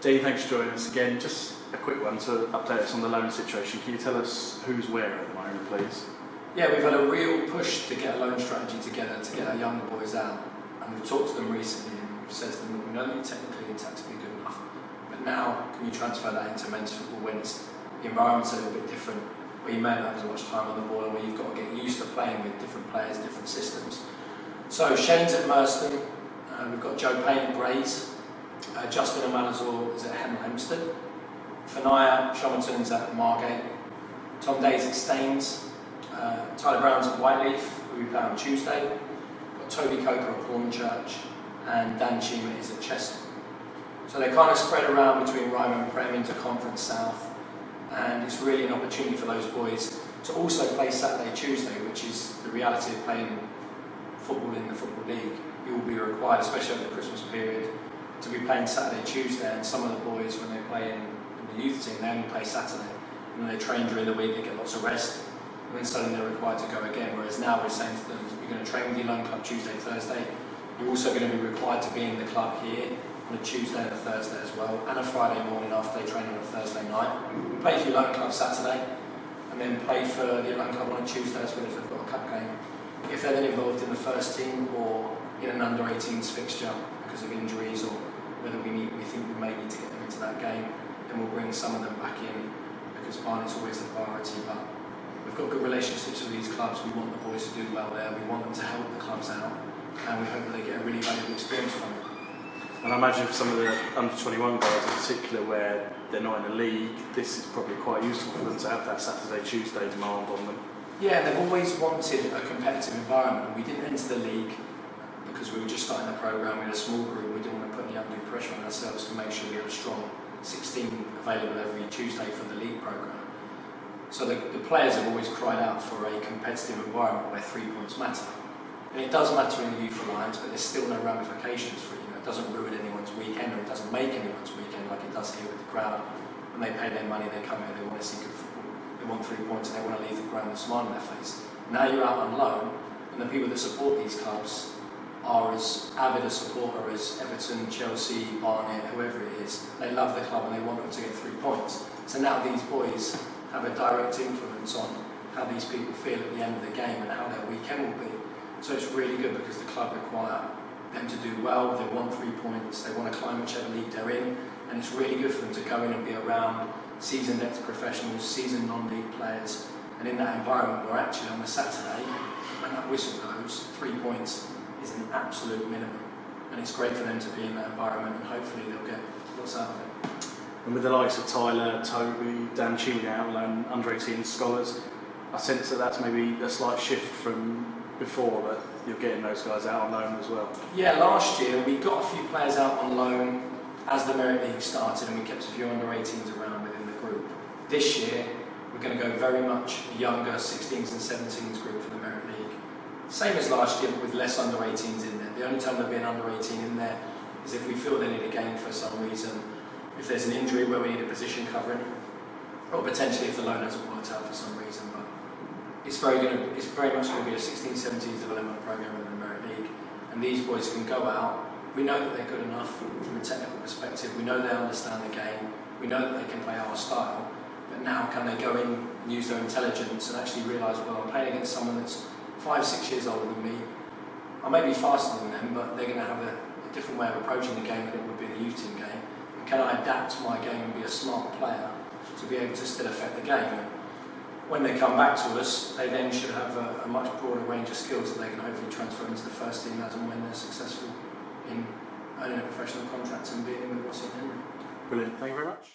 Dean, thanks for joining us again. Just a quick one to update us on the loan situation. Can you tell us who's where at the moment, please? Yeah, we've had a real push to get a loan strategy together to get our younger boys out, and we've talked to them recently and we've said to them that we know that you're technically and tactically good enough, but now can you transfer that into men's football when the environment's a little bit different, where you may not have as much time on the ball and where you've got to get used to playing with different players, different systems. So Shane's at Merston, we've got Joe Payne at Grays, Justin and Malazor is at Hemel Hempstead, Fanaya Shomerton's at Margate, Tom Day's at Staines, Tyler Brown's at Whiteleaf, who we play on Tuesday, we've got Toby Coker at Hornchurch, and Dan Chima is at Chester. So they're kind of spread around between Ryman Prem into Conference South, and it's really an opportunity for those boys to also play Saturday, Tuesday, which is the reality of playing football in the Football League. You will be required, especially over the Christmas period, to be playing Saturday, Tuesday, and some of the boys, when they play in the youth team, they only play Saturday, and they train during the week, they get lots of rest, and then suddenly they're required to go again, whereas now we're saying to them, you're going to train with your loan club Tuesday, Thursday, you're also going to be required to be in the club here on a Tuesday and a Thursday as well, and a Friday morning after they train on a Thursday night. Play for your loan club Saturday, and then play for your loan club on a Tuesday as well if they've got a cup game. If they're then involved in the first team or in an under-18s fixture because of injuries or whether we think we may need to get them into that game, then we'll bring some of them back in because Barnet's always the priority. But we've got good relationships with these clubs. We want the boys to do well there. We want them to help the clubs out, and we hope that they get a really valuable experience from it. And I imagine for some of the under-21 guys in particular, where they're not in the league, this is probably quite useful for them to have that Saturday, Tuesday demand on them. Yeah, they've always wanted a competitive environment, and we didn't enter the league because we were just starting the programme. We had a small group. We didn't want to put any undue pressure on ourselves to make sure we had a strong 16 available every Tuesday for the league programme. So the players have always cried out for a competitive environment where 3 points matter. And it does matter in the youth alliance, but there's still no ramifications for it. It doesn't ruin anyone's weekend, or it doesn't make anyone's weekend like it does here with the crowd. When they pay their money, they come here, they want to see good football, they want 3 points, and they want to leave the ground with a smile on their face. Now you're out on loan, and the people that support these clubs are as avid a supporter as Everton, Chelsea, Barnet, whoever it is. They love the club and they want them to get 3 points. So now these boys have a direct influence on how these people feel at the end of the game and how their weekend will be. So it's really good because the club require them to do well, they want 3 points, they want to climb whichever league they're in, and it's really good for them to go in and be around seasoned ex-professionals, seasoned non-league players, and in that environment where actually on a Saturday, when that whistle goes, 3 points is an absolute minimum, and it's great for them to be in that environment, and hopefully they'll get lots out of it. And with the likes of Tyler, Toby, Dan Chima out on under-18 scholars, I sense that that's maybe a slight shift from before, that you're getting those guys out on loan as well. Yeah, last year we got a few players out on loan as the Merit League started, and we kept a few under-18s around within the group. This year we're going to go very much a younger 16s and 17s group for the Merit League. Same as last year, but with less under-18s in there. The only time there'll be an under-18 in there is if we feel they need a game for some reason, if there's an injury where we need a position covering, or potentially if the loan hasn't worked out for some reason. But it's very much going to be a 16-17s development programme in the Merit League, and these boys can go out. We know that they're good enough from a technical perspective. We know they understand the game. We know that they can play our style. But now, can they go in and use their intelligence and actually realise, well, I'm playing against someone that's 5-6 years older than me. I may be faster than them, but they're going to have a different way of approaching the game than it would be the youth team game. And can I adapt my game and be a smart player to be able to still affect the game? And when they come back to us, they then should have a much broader range of skills that they can hopefully transfer into the first team as and when they're successful in earning a professional contract and being in with Rossi and Henry. Brilliant, thank you very much.